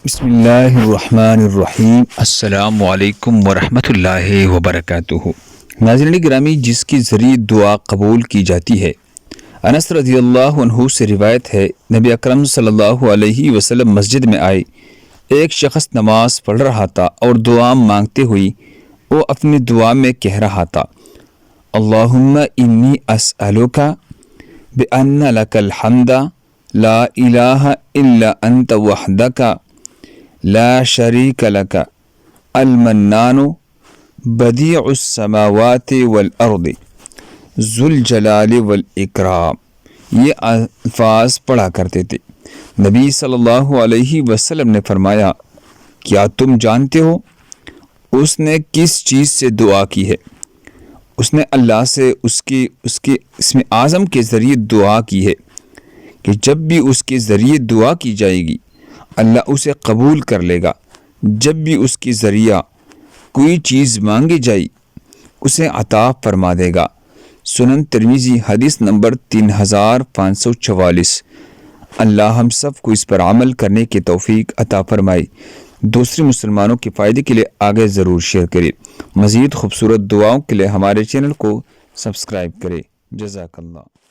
بسم اللہ الرحمن الرحیم۔ السلام علیکم ورحمۃ اللہ وبرکاتہ۔ ناظرین گرامی، جس کے ذریعے دعا قبول کی جاتی ہے، انس رضی اللہ عنہ سے روایت ہے، نبی اکرم صلی اللہ علیہ وسلم مسجد میں آئے، ایک شخص نماز پڑھ رہا تھا اور دعا مانگتے ہوئی وہ اپنی دعا میں کہہ رہا تھا، اللہم انی اسألک بأن لک الحمد لا الہ الا انت وحدک لا شریک لک المنان بدیع السماوات والارض ذو الجلال والاکرام۔ یہ الفاظ پڑھا کرتے تھے۔ نبی صلی اللہ علیہ وسلم نے فرمایا، کیا تم جانتے ہو اس نے کس چیز سے دعا کی ہے؟ اس نے اللہ سے اس کے اسم اعظم کے ذریعے دعا کی ہے کہ جب بھی اس کے ذریعے دعا کی جائے گی اللہ اسے قبول کر لے گا۔ جب بھی اس کے ذریعہ کوئی چیز مانگی جائے اسے عطا فرما دے گا۔ سنن ترمذی حدیث نمبر 3544۔ اللہ ہم سب کو اس پر عمل کرنے کی توفیق عطا فرمائے۔ دوسرے مسلمانوں کے فائدے کے لیے آگے ضرور شیئر کریں۔ مزید خوبصورت دعاؤں کے لیے ہمارے چینل کو سبسکرائب کریں۔ جزاک اللہ۔